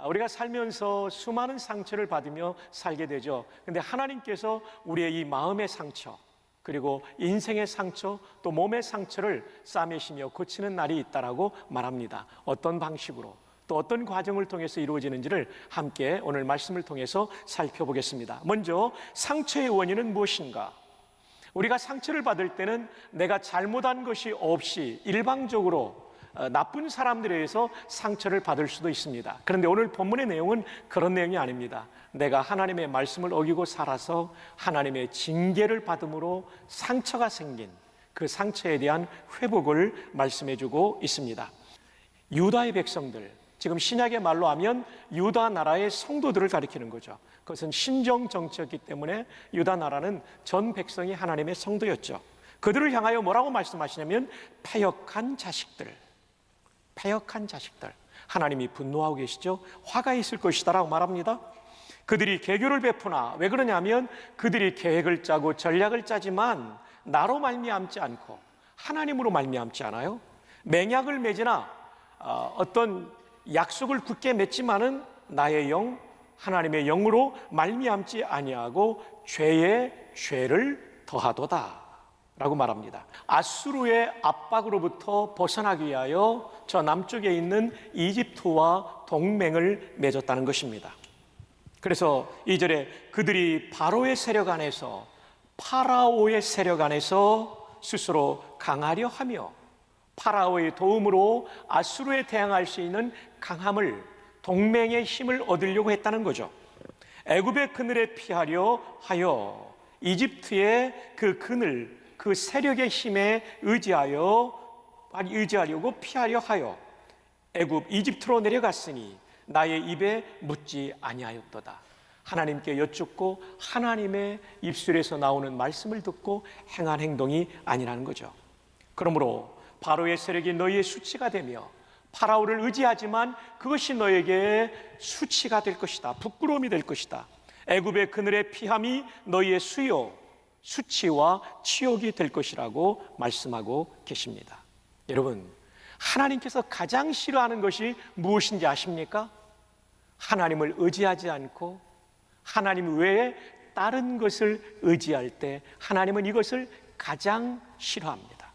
우리가 살면서 수많은 상처를 받으며 살게 되죠. 근데 하나님께서 우리의 이 마음의 상처, 그리고 인생의 상처, 또 몸의 상처를 싸매시며 고치는 날이 있다라고 말합니다. 어떤 방식으로, 또 어떤 과정을 통해서 이루어지는지를 함께 오늘 말씀을 통해서 살펴보겠습니다. 먼저 상처의 원인은 무엇인가? 우리가 상처를 받을 때는 내가 잘못한 것이 없이 일방적으로 나쁜 사람들에 의해서 상처를 받을 수도 있습니다. 그런데 오늘 본문의 내용은 그런 내용이 아닙니다. 내가 하나님의 말씀을 어기고 살아서 하나님의 징계를 받음으로 상처가 생긴 그 상처에 대한 회복을 말씀해주고 있습니다. 유다의 백성들, 지금 신약의 말로 하면 유다 나라의 성도들을 가리키는 거죠. 그것은 신정 정치였기 때문에 유다 나라는 전 백성이 하나님의 성도였죠. 그들을 향하여 뭐라고 말씀하시냐면 패역한 자식들, 패역한 자식들, 하나님이 분노하고 계시죠. 화가 있을 것이다 라고 말합니다. 그들이 계교를 베푸나, 왜 그러냐면 그들이 계획을 짜고 전략을 짜지만 나로 말미암지 않고 하나님으로 말미암지 않아요. 맹약을 맺으나 어떤 약속을 굳게 맺지만은 나의 영, 하나님의 영으로 말미암지 아니하고 죄에 죄를 더하도다 라고 말합니다. 아수르의 압박으로부터 벗어나기 위하여 저 남쪽에 있는 이집트와 동맹을 맺었다는 것입니다. 그래서 2절에 그들이 바로의 세력 안에서, 파라오의 세력 안에서 스스로 강하려 하며 파라오의 도움으로 아수르에 대항할 수 있는 강함을, 동맹의 힘을 얻으려고 했다는 거죠. 애굽의 그늘에 피하려 하여 이집트의 그 그늘, 그 세력의 힘에 의지하려고 피하려 하여 애굽 이집트로 내려갔으니 나의 입에 묻지 아니하였도다. 하나님께 여쭙고 하나님의 입술에서 나오는 말씀을 듣고 행한 행동이 아니라는 거죠. 그러므로 바로의 세력이 너희의 수치가 되며 파라오를 의지하지만 그것이 너에게 수치가 될 것이다, 부끄러움이 될 것이다. 애굽의 그늘의 피함이 너희의 수요, 수치와 치욕이 될 것이라고 말씀하고 계십니다. 여러분, 하나님께서 가장 싫어하는 것이 무엇인지 아십니까? 하나님을 의지하지 않고 하나님 외에 다른 것을 의지할 때 하나님은 이것을 가장 싫어합니다.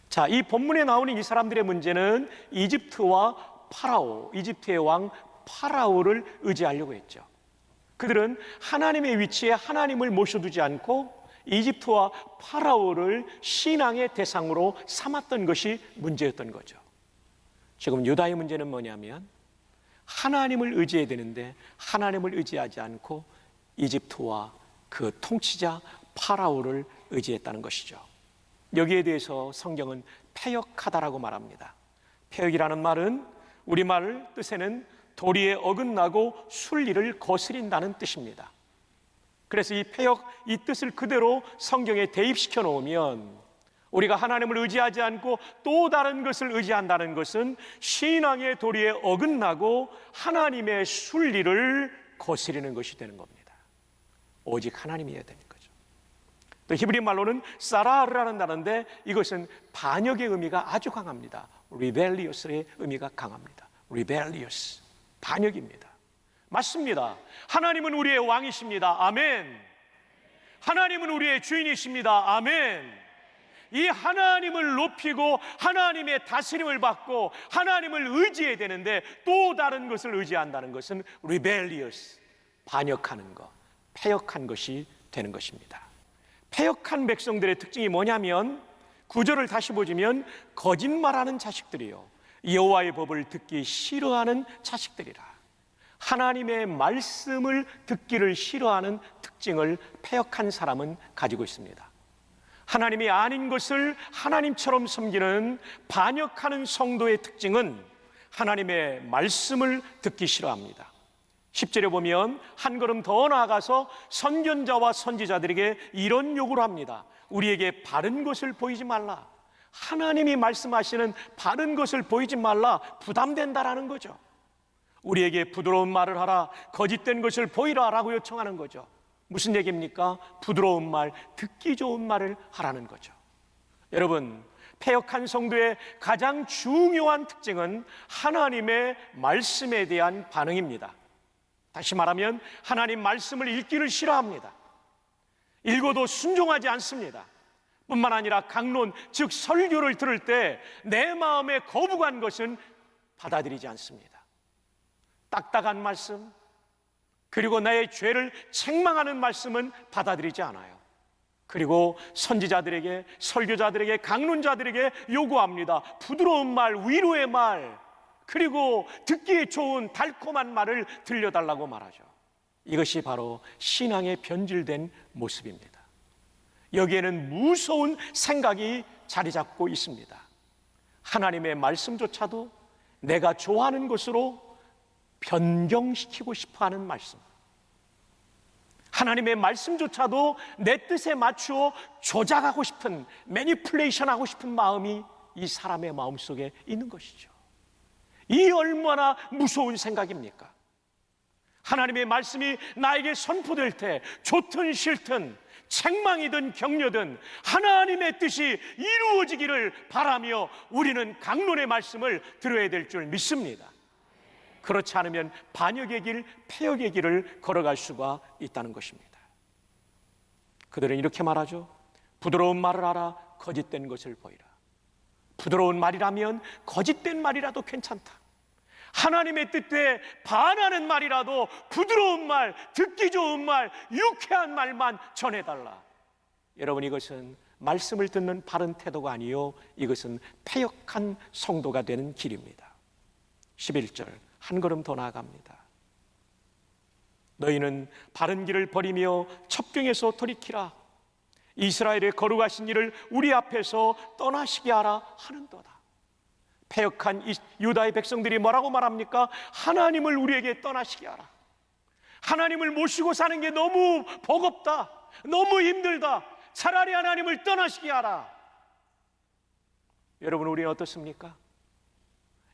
자, 이 본문에 나오는 이 사람들의 문제는 이집트와 파라오, 이집트의 왕 파라오를 의지하려고 했죠. 그들은 하나님의 위치에 하나님을 모셔두지 않고 이집트와 파라오를 신앙의 대상으로 삼았던 것이 문제였던 거죠. 지금 유다의 문제는 뭐냐면 하나님을 의지해야 되는데 하나님을 의지하지 않고 이집트와 그 통치자 파라오를 의지했다는 것이죠. 여기에 대해서 성경은 패역하다라고 말합니다. 패역이라는 말은 우리말 뜻에는 도리에 어긋나고 순리를 거스린다는 뜻입니다. 그래서 이 패역, 이 뜻을 그대로 성경에 대입시켜 놓으면 우리가 하나님을 의지하지 않고 또 다른 것을 의지한다는 것은 신앙의 도리에 어긋나고 하나님의 순리를 거스리는 것이 되는 겁니다. 오직 하나님이어야 되는 거죠. 또 히브리 말로는 사라르라는 단어인데 이것은 반역의 의미가 아주 강합니다. rebellious의 의미가 강합니다. rebellious, 반역입니다. 맞습니다. 하나님은 우리의 왕이십니다. 아멘. 하나님은 우리의 주인이십니다. 아멘. 이 하나님을 높이고 하나님의 다스림을 받고 하나님을 의지해야 되는데 또 다른 것을 의지한다는 것은 rebellious, 반역하는 것, 패역한 것이 되는 것입니다. 패역한 백성들의 특징이 뭐냐면 9절을 다시 보시면 거짓말하는 자식들이요, 여호와의 법을 듣기 싫어하는 자식들이라. 하나님의 말씀을 듣기를 싫어하는 특징을 패역한 사람은 가지고 있습니다. 하나님이 아닌 것을 하나님처럼 섬기는 반역하는 성도의 특징은 하나님의 말씀을 듣기 싫어합니다. 10절에 보면 한 걸음 더 나아가서 선견자와 선지자들에게 이런 요구를 합니다. 우리에게 바른 것을 보이지 말라. 하나님이 말씀하시는 바른 것을 보이지 말라. 부담된다라는 거죠. 우리에게 부드러운 말을 하라, 거짓된 것을 보이라 라고 요청하는 거죠. 무슨 얘기입니까? 부드러운 말, 듣기 좋은 말을 하라는 거죠. 여러분, 패역한 성도의 가장 중요한 특징은 하나님의 말씀에 대한 반응입니다. 다시 말하면 하나님 말씀을 읽기를 싫어합니다. 읽어도 순종하지 않습니다. 뿐만 아니라 강론, 즉 설교를 들을 때 내 마음에 거부간 것은 받아들이지 않습니다. 딱딱한 말씀, 그리고 나의 죄를 책망하는 말씀은 받아들이지 않아요. 그리고 선지자들에게, 설교자들에게, 강론자들에게 요구합니다. 부드러운 말, 위로의 말, 그리고 듣기에 좋은 달콤한 말을 들려달라고 말하죠. 이것이 바로 신앙의 변질된 모습입니다. 여기에는 무서운 생각이 자리 잡고 있습니다. 하나님의 말씀조차도 내가 좋아하는 것으로 변경시키고 싶어하는 말씀, 하나님의 말씀조차도 내 뜻에 맞추어 조작하고 싶은, 매니플레이션 하고 싶은 마음이 이 사람의 마음속에 있는 것이죠. 이 얼마나 무서운 생각입니까? 하나님의 말씀이 나에게 선포될 때 좋든 싫든, 책망이든 격려든 하나님의 뜻이 이루어지기를 바라며 우리는 강론의 말씀을 들어야 될 줄 믿습니다. 그렇지 않으면 반역의 길, 패역의 길을 걸어갈 수가 있다는 것입니다. 그들은 이렇게 말하죠. 부드러운 말을 하라, 거짓된 것을 보이라. 부드러운 말이라면 거짓된 말이라도 괜찮다. 하나님의 뜻에 반하는 말이라도 부드러운 말, 듣기 좋은 말, 유쾌한 말만 전해달라. 여러분, 이것은 말씀을 듣는 바른 태도가 아니요, 이것은 패역한 성도가 되는 길입니다. 11절 한 걸음 더 나아갑니다. 너희는 바른 길을 버리며 첩경에서 돌이키라. 이스라엘의 거룩하신 이를 우리 앞에서 떠나시게 하라 하는도다. 패역한 유다의 백성들이 뭐라고 말합니까? 하나님을 우리에게 떠나시게 하라. 하나님을 모시고 사는 게 너무 버겁다, 너무 힘들다, 차라리 하나님을 떠나시게 하라. 여러분, 우리는 어떻습니까?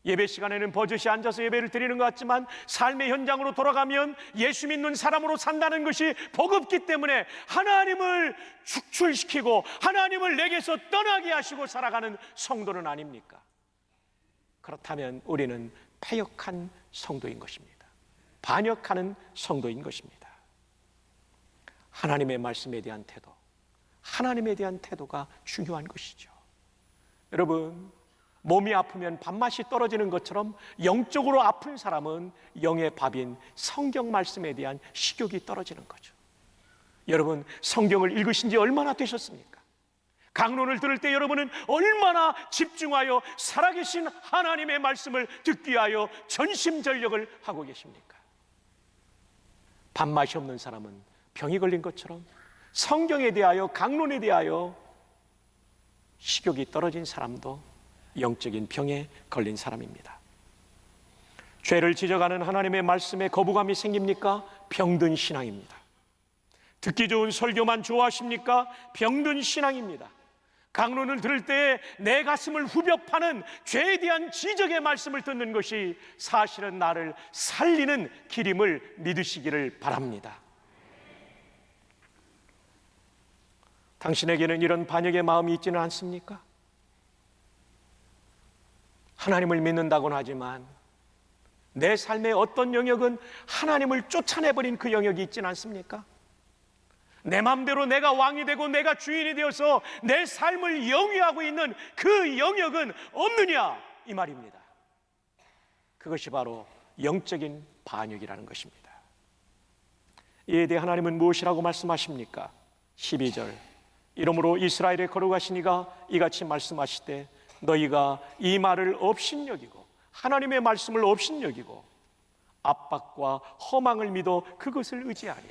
예배 시간에는 버젓이 앉아서 예배를 드리는 것 같지만 삶의 현장으로 돌아가면 예수 믿는 사람으로 산다는 것이 버겁기 때문에 하나님을 축출시키고 하나님을 내게서 떠나게 하시고 살아가는 성도는 아닙니까? 그렇다면 우리는 패역한 성도인 것입니다. 반역하는 성도인 것입니다. 하나님의 말씀에 대한 태도, 하나님에 대한 태도가 중요한 것이죠. 여러분, 몸이 아프면 밥맛이 떨어지는 것처럼 영적으로 아픈 사람은 영의 밥인 성경 말씀에 대한 식욕이 떨어지는 거죠. 여러분, 성경을 읽으신 지 얼마나 되셨습니까? 강론을 들을 때 여러분은 얼마나 집중하여 살아계신 하나님의 말씀을 듣기 위하여 전심전력을 하고 계십니까? 밥맛이 없는 사람은 병이 걸린 것처럼 성경에 대하여, 강론에 대하여 식욕이 떨어진 사람도 영적인 병에 걸린 사람입니다. 죄를 지적하는 하나님의 말씀에 거부감이 생깁니까? 병든 신앙입니다. 듣기 좋은 설교만 좋아하십니까? 병든 신앙입니다. 강론을 들을 때 내 가슴을 후벼 파는 죄에 대한 지적의 말씀을 듣는 것이 사실은 나를 살리는 길임을 믿으시기를 바랍니다. 당신에게는 이런 반역의 마음이 있지는 않습니까? 하나님을 믿는다고는 하지만 내 삶의 어떤 영역은 하나님을 쫓아내버린 그 영역이 있지는 않습니까? 내 마음대로 내가 왕이 되고 내가 주인이 되어서 내 삶을 영위하고 있는 그 영역은 없느냐, 이 말입니다. 그것이 바로 영적인 반역이라는 것입니다. 이에 대해 하나님은 무엇이라고 말씀하십니까? 12절 이러므로 이스라엘의 거룩하신 이가 이같이 말씀하시되 너희가 이 말을 업신여기고 하나님의 말씀을 업신여기고 압박과 허망을 믿어 그것을 의지하니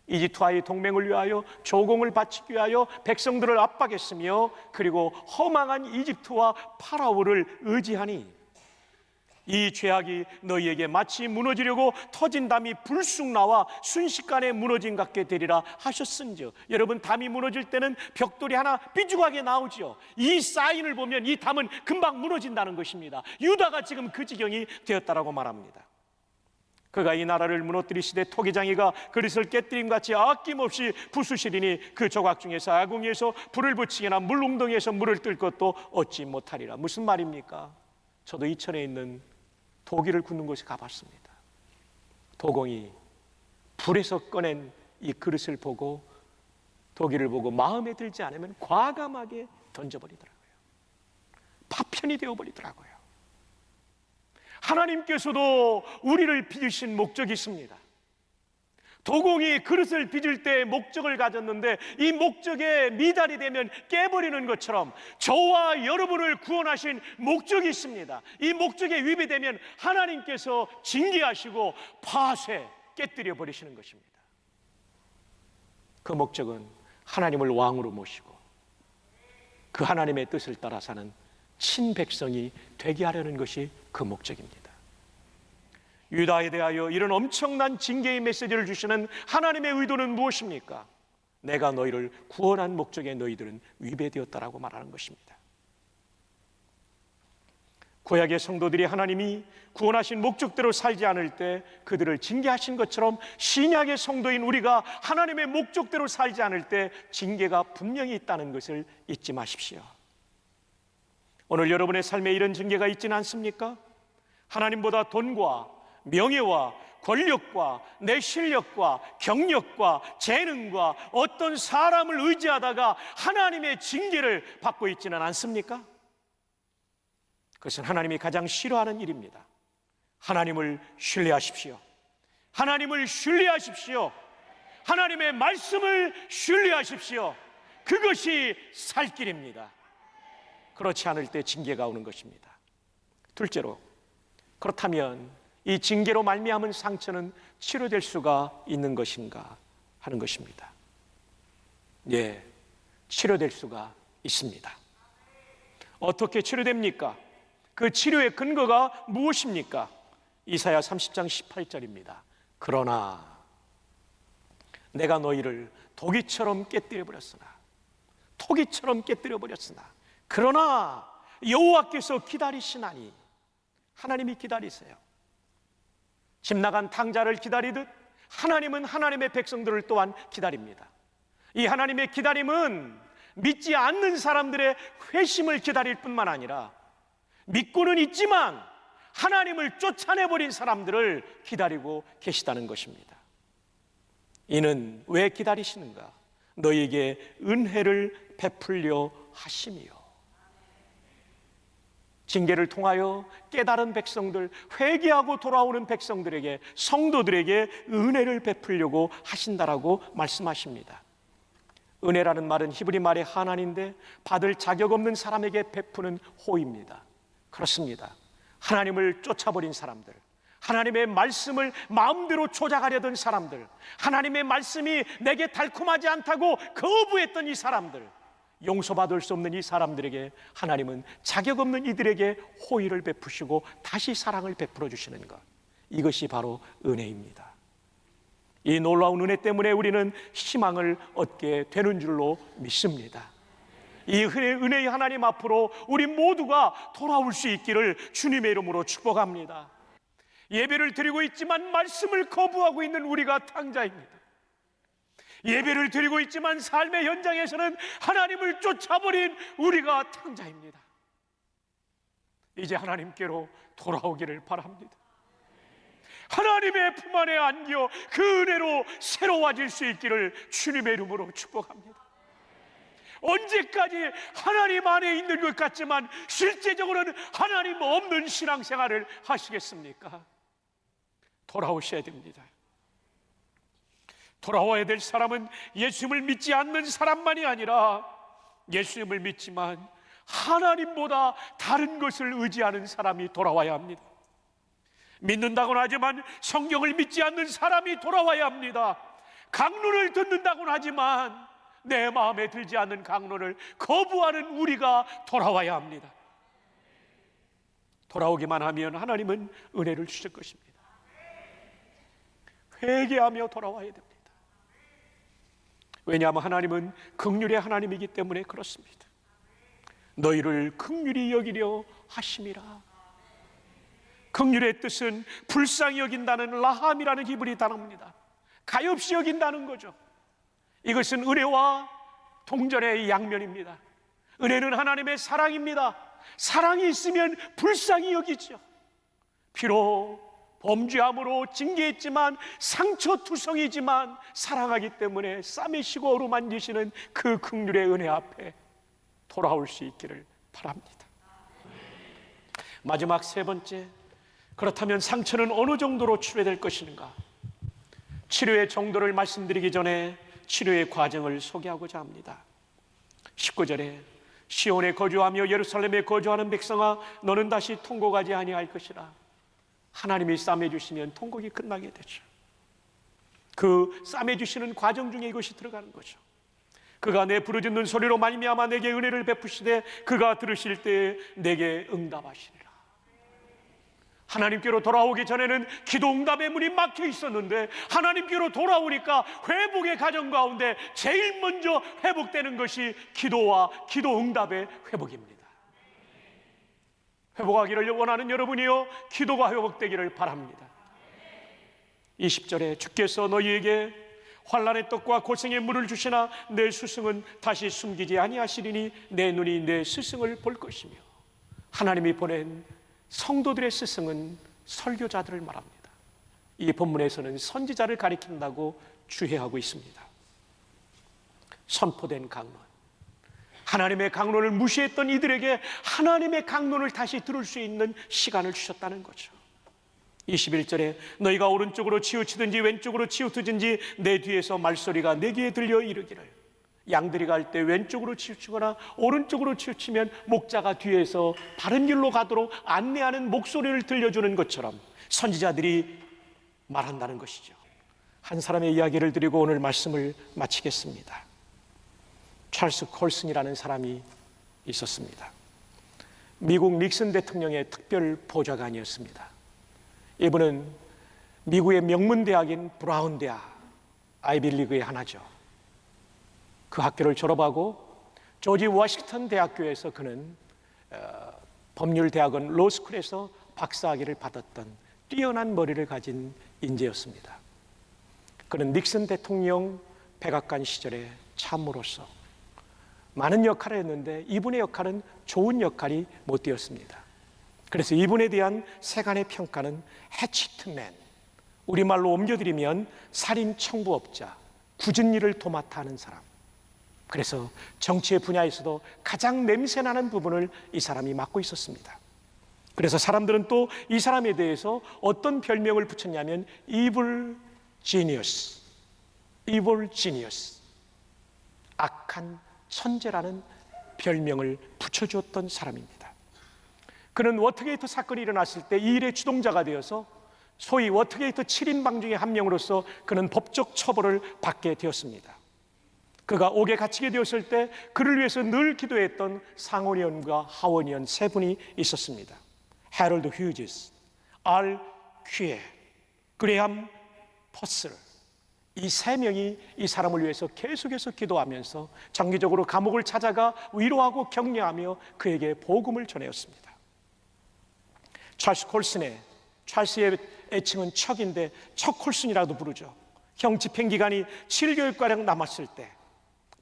이집트와의 동맹을 위하여 조공을 바치기 위하여 백성들을 압박했으며 그리고 허망한 이집트와 파라오를 의지하니 이 죄악이 너희에게 마치 무너지려고 터진 담이 불쑥 나와 순식간에 무너진 같게 되리라 하셨은즉, 여러분, 담이 무너질 때는 벽돌이 하나 삐죽하게 나오지요. 이 사인을 보면 이 담은 금방 무너진다는 것입니다. 유다가 지금 그 지경이 되었다라고 말합니다. 그가 이 나라를 무너뜨리시되 토기장이가 그릇을 깨뜨림같이 아낌없이 부수시리니 그 조각 중에서 아궁이에서 불을 붙이거나 물웅덩이에서 물을 뜰 것도 얻지 못하리라. 무슨 말입니까? 저도 이천에 있는 도기를 굽는 곳에 가봤습니다. 도공이 불에서 꺼낸 이 그릇을 보고, 도기를 보고 마음에 들지 않으면 과감하게 던져버리더라고요. 파편이 되어버리더라고요. 하나님께서도 우리를 빚으신 목적이 있습니다. 도공이 그릇을 빚을 때 목적을 가졌는데 이 목적에 미달이 되면 깨버리는 것처럼 저와 여러분을 구원하신 목적이 있습니다. 이 목적에 위배되면 하나님께서 징계하시고 파쇄, 깨뜨려 버리시는 것입니다. 그 목적은 하나님을 왕으로 모시고 그 하나님의 뜻을 따라 사는 친백성이 되게 하려는 것이 그 목적입니다. 유다에 대하여 이런 엄청난 징계의 메시지를 주시는 하나님의 의도는 무엇입니까? 내가 너희를 구원한 목적에 너희들은 위배되었다라고 말하는 것입니다. 구약의 성도들이 하나님이 구원하신 목적대로 살지 않을 때 그들을 징계하신 것처럼 신약의 성도인 우리가 하나님의 목적대로 살지 않을 때 징계가 분명히 있다는 것을 잊지 마십시오. 오늘 여러분의 삶에 이런 징계가 있지는 않습니까? 하나님보다 돈과 명예와 권력과 내 실력과 경력과 재능과 어떤 사람을 의지하다가 하나님의 징계를 받고 있지는 않습니까? 그것은 하나님이 가장 싫어하는 일입니다. 하나님을 신뢰하십시오. 하나님을 신뢰하십시오. 하나님의 말씀을 신뢰하십시오. 그것이 살 길입니다. 그렇지 않을 때 징계가 오는 것입니다. 둘째로, 그렇다면 이 징계로 말미암은 상처는 치료될 수가 있는 것인가 하는 것입니다. 예, 치료될 수가 있습니다. 어떻게 치료됩니까? 그 치료의 근거가 무엇입니까? 이사야 30장 18절입니다. 그러나 내가 너희를 도기처럼 깨뜨려버렸으나, 토기처럼 깨뜨려버렸으나, 그러나 여호와께서 기다리시나니. 하나님이 기다리세요. 집 나간 탕자를 기다리듯 하나님은 하나님의 백성들을 또한 기다립니다. 이 하나님의 기다림은 믿지 않는 사람들의 회심을 기다릴 뿐만 아니라 믿고는 있지만 하나님을 쫓아내버린 사람들을 기다리고 계시다는 것입니다. 이는 왜 기다리시는가? 너희에게 은혜를 베풀려 하심이요. 징계를 통하여 깨달은 백성들, 회개하고 돌아오는 백성들에게, 성도들에게 은혜를 베풀려고 하신다라고 말씀하십니다. 은혜라는 말은 히브리 말의 하나인데 받을 자격 없는 사람에게 베푸는 호입니다. 그렇습니다. 하나님을 쫓아버린 사람들, 하나님의 말씀을 마음대로 조작하려던 사람들, 하나님의 말씀이 내게 달콤하지 않다고 거부했던 이 사람들, 용서받을 수 없는 이 사람들에게 하나님은 자격 없는 이들에게 호의를 베푸시고 다시 사랑을 베풀어 주시는 것, 이것이 바로 은혜입니다. 이 놀라운 은혜 때문에 우리는 희망을 얻게 되는 줄로 믿습니다. 이 은혜의 하나님 앞으로 우리 모두가 돌아올 수 있기를 주님의 이름으로 축복합니다. 예배를 드리고 있지만 말씀을 거부하고 있는 우리가 탕자입니다. 예배를 드리고 있지만 삶의 현장에서는 하나님을 쫓아버린 우리가 탕자입니다. 이제 하나님께로 돌아오기를 바랍니다. 하나님의 품 안에 안겨 그 은혜로 새로워질 수 있기를 주님의 이름으로 축복합니다. 언제까지 하나님 안에 있는 것 같지만 실제적으로는 하나님 없는 신앙생활을 하시겠습니까? 돌아오셔야 됩니다. 돌아와야 될 사람은 예수님을 믿지 않는 사람만이 아니라 예수님을 믿지만 하나님보다 다른 것을 의지하는 사람이 돌아와야 합니다. 믿는다고는 하지만 성경을 믿지 않는 사람이 돌아와야 합니다. 강론을 듣는다고는 하지만 내 마음에 들지 않는 강론을 거부하는 우리가 돌아와야 합니다. 돌아오기만 하면 하나님은 은혜를 주실 것입니다. 회개하며 돌아와야 됩니다. 왜냐하면 하나님은 긍휼의 하나님이기 때문에 그렇습니다. 너희를 긍휼히 여기려 하심이라. 긍휼의 뜻은 불쌍히 여긴다는 라함이라는 기분이 담깁니다. 가엾이 여긴다는 거죠. 이것은 은혜와 동전의 양면입니다. 은혜는 하나님의 사랑입니다. 사랑이 있으면 불쌍히 여기죠. 비록 범죄함으로 징계했지만, 상처투성이지만 사랑하기 때문에 싸매시고 어루만지시는 그 긍휼의 은혜 앞에 돌아올 수 있기를 바랍니다. 마지막 세 번째, 그렇다면 상처는 어느 정도로 치료될 것인가? 치료의 정도를 말씀드리기 전에 치료의 과정을 소개하고자 합니다. 19절에 시온에 거주하며 예루살렘에 거주하는 백성아, 너는 다시 통곡하지 아니할 것이라. 하나님이 싸매주시면 통곡이 끝나게 되죠. 그 싸매주시는 과정 중에 이것이 들어가는 거죠. 그가 내 부르짖는 소리로 말미암아 내게 은혜를 베푸시되 그가 들으실 때에 내게 응답하시리라. 하나님께로 돌아오기 전에는 기도 응답의 문이 막혀 있었는데, 하나님께로 돌아오니까 회복의 과정 가운데 제일 먼저 회복되는 것이 기도와 기도 응답의 회복입니다. 회복하기를 원하는 여러분이요, 기도가 회복되기를 바랍니다. 20절에 주께서 너희에게 환난의 떡과 고생의 물을 주시나 내 스승은 다시 숨기지 아니하시리니 내 눈이 내 스승을 볼 것이며. 하나님이 보낸 성도들의 스승은 설교자들을 말합니다. 이 본문에서는 선지자를 가리킨다고 주해하고 있습니다. 선포된 강론, 하나님의 강론을 무시했던 이들에게 하나님의 강론을 다시 들을 수 있는 시간을 주셨다는 거죠. 21절에 너희가 오른쪽으로 치우치든지 왼쪽으로 치우치든지 내 뒤에서 말소리가 내 귀에 들려 이르기를. 양들이 갈 때 왼쪽으로 치우치거나 오른쪽으로 치우치면 목자가 뒤에서 바른 길로 가도록 안내하는 목소리를 들려주는 것처럼 선지자들이 말한다는 것이죠. 한 사람의 이야기를 드리고 오늘 말씀을 마치겠습니다. 찰스 콜슨이라는 사람이 있었습니다. 미국 닉슨 대통령의 특별 보좌관이었습니다. 이분은 미국의 명문대학인 브라운 대학, 아이비리그의 하나죠. 그 학교를 졸업하고 조지 워싱턴 대학교에서 그는 법률대학원 로스쿨에서 박사학위를 받았던 뛰어난 머리를 가진 인재였습니다. 그는 닉슨 대통령 백악관 시절에 참모로서 많은 역할을 했는데 이분의 역할은 좋은 역할이 못 되었습니다. 그래서 이분에 대한 세간의 평가는 해치트맨, 우리말로 옮겨드리면 살인 청부업자, 굳은 일을 도맡아 하는 사람. 그래서 정치의 분야에서도 가장 냄새나는 부분을 이 사람이 맡고 있었습니다. 그래서 사람들은 또 이 사람에 대해서 어떤 별명을 붙였냐면 Evil Genius, Evil Genius, 악한 천재라는 별명을 붙여주었던 사람입니다. 그는 워터게이트 사건이 일어났을 때 이 일의 주동자가 되어서 소위 워터게이트 7인방 중에 한 명으로서 그는 법적 처벌을 받게 되었습니다. 그가 옥에 갇히게 되었을 때 그를 위해서 늘 기도했던 상원의원과 하원의원 세 분이 있었습니다. 해럴드 휴지스, 알 퀴에, 그레함 퍼슬, 이 세 명이 이 사람을 위해서 계속해서 기도하면서 정기적으로 감옥을 찾아가 위로하고 격려하며 그에게 복음을 전해왔습니다. 찰스 콜슨의, 찰스의 애칭은 척인데 척 콜슨이라도 부르죠. 형 집행기간이 7개월가량 남았을 때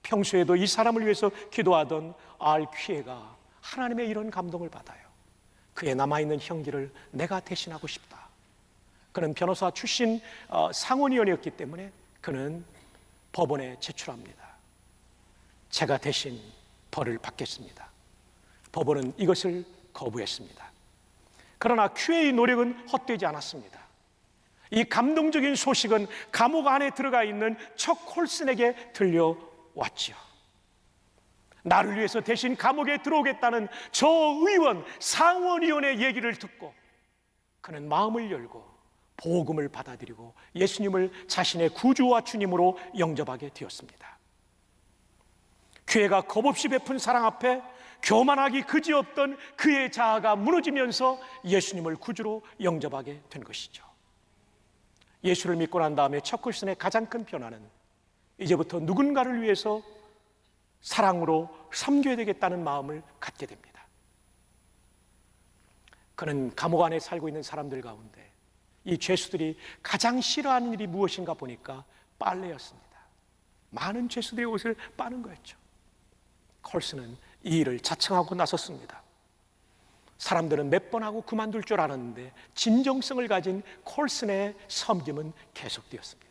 평소에도 이 사람을 위해서 기도하던 알 퀴에가 하나님의 이런 감동을 받아요. 그의 남아있는 형기를 내가 대신하고 싶다. 그는 변호사 출신 상원의원이었기 때문에 그는 법원에 제출합니다. 제가 대신 벌을 받겠습니다. 법원은 이것을 거부했습니다. 그러나 퀴의 노력은 헛되지 않았습니다. 이 감동적인 소식은 감옥 안에 들어가 있는 척 콜슨에게 들려왔지요. 나를 위해서 대신 감옥에 들어오겠다는 저 의원, 상원의원의 얘기를 듣고 그는 마음을 열고 복음을 받아들이고 예수님을 자신의 구주와 주님으로 영접하게 되었습니다. 퀴에가 겁없이 베푼 사랑 앞에 교만하기 그지없던 그의 자아가 무너지면서 예수님을 구주로 영접하게 된 것이죠. 예수를 믿고 난 다음에 척 콜슨의 가장 큰 변화는 이제부터 누군가를 위해서 사랑으로 섬겨야 되겠다는 마음을 갖게 됩니다. 그는 감옥 안에 살고 있는 사람들 가운데 이 죄수들이 가장 싫어하는 일이 무엇인가 보니까 빨래였습니다. 많은 죄수들의 옷을 빠는 거였죠. 콜슨은 이 일을 자청하고 나섰습니다. 사람들은 몇 번 하고 그만둘 줄 알았는데 진정성을 가진 콜슨의 섬김은 계속되었습니다.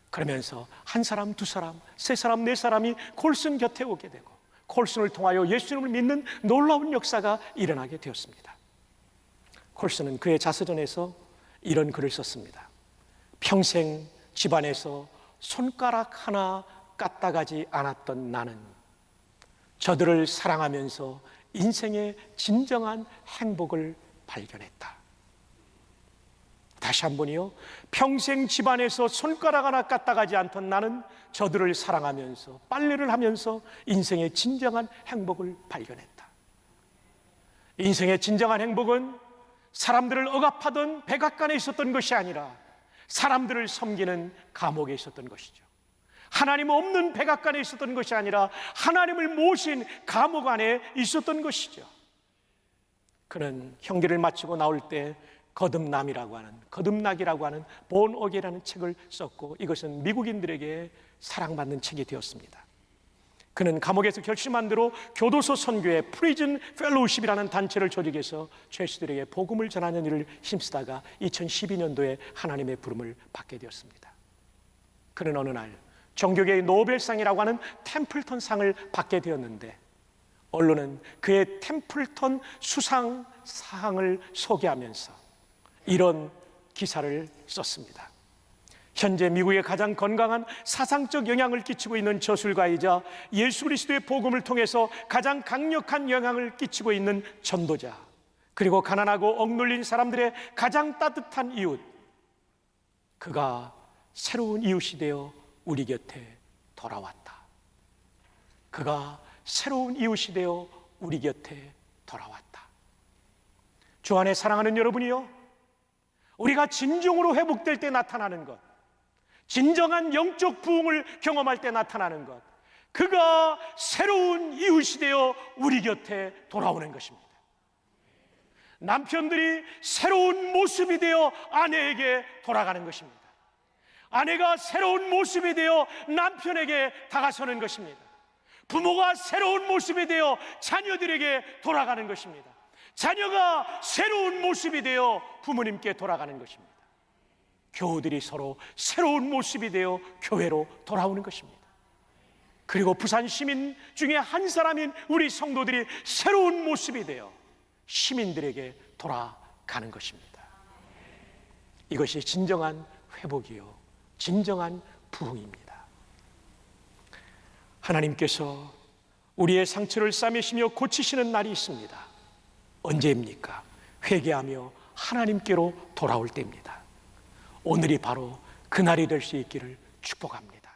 그러면서 한 사람, 두 사람, 세 사람, 네 사람이 콜슨 곁에 오게 되고 콜슨을 통하여 예수님을 믿는 놀라운 역사가 일어나게 되었습니다. 콜슨은 그의 자서전에서 이런 글을 썼습니다. 평생 집안에서 손가락 하나 까딱하지 않았던 나는 저들을 사랑하면서 인생의 진정한 행복을 발견했다. 다시 한 번이요. 평생 집안에서 손가락 하나 까딱하지 않던 나는 저들을 사랑하면서 빨래를 하면서 인생의 진정한 행복을 발견했다. 인생의 진정한 행복은 사람들을 억압하던 백악관에 있었던 것이 아니라 사람들을 섬기는 감옥에 있었던 것이죠. 하나님 없는 백악관에 있었던 것이 아니라 하나님을 모신 감옥 안에 있었던 것이죠. 그는 형기를 마치고 나올 때 거듭남이라고 하는, 거듭나기라고 하는 본 어게라는 책을 썼고 이것은 미국인들에게 사랑받는 책이 되었습니다. 그는 감옥에서 결심한 대로 교도소 선교회 프리즌 펠로우십이라는 단체를 조직해서 죄수들에게 복음을 전하는 일을 힘쓰다가 2012년도에 하나님의 부름을 받게 되었습니다. 그는 어느 날 종교계의 노벨상이라고 하는 템플턴 상을 받게 되었는데 언론은 그의 템플턴 수상 사항을 소개하면서 이런 기사를 썼습니다. 현재 미국에 가장 건강한 사상적 영향을 끼치고 있는 저술가이자 예수 그리스도의 복음을 통해서 가장 강력한 영향을 끼치고 있는 전도자, 그리고 가난하고 억눌린 사람들의 가장 따뜻한 이웃, 그가 새로운 이웃이 되어 우리 곁에 돌아왔다. 그가 새로운 이웃이 되어 우리 곁에 돌아왔다. 주 안에 사랑하는 여러분이요, 우리가 진정으로 회복될 때 나타나는 것, 진정한 영적 부흥을 경험할 때 나타나는 것, 그가 새로운 이웃이 되어 우리 곁에 돌아오는 것입니다. 남편들이 새로운 모습이 되어 아내에게 돌아가는 것입니다. 아내가 새로운 모습이 되어 남편에게 다가서는 것입니다. 부모가 새로운 모습이 되어 자녀들에게 돌아가는 것입니다. 자녀가 새로운 모습이 되어 부모님께 돌아가는 것입니다. 교우들이 서로 새로운 모습이 되어 교회로 돌아오는 것입니다. 그리고 부산 시민 중에 한 사람인 우리 성도들이 새로운 모습이 되어 시민들에게 돌아가는 것입니다. 이것이 진정한 회복이요, 진정한 부흥입니다. 하나님께서 우리의 상처를 싸매시며 고치시는 날이 있습니다. 언제입니까? 회개하며 하나님께로 돌아올 때입니다. 오늘이 바로 그날이 될 수 있기를 축복합니다.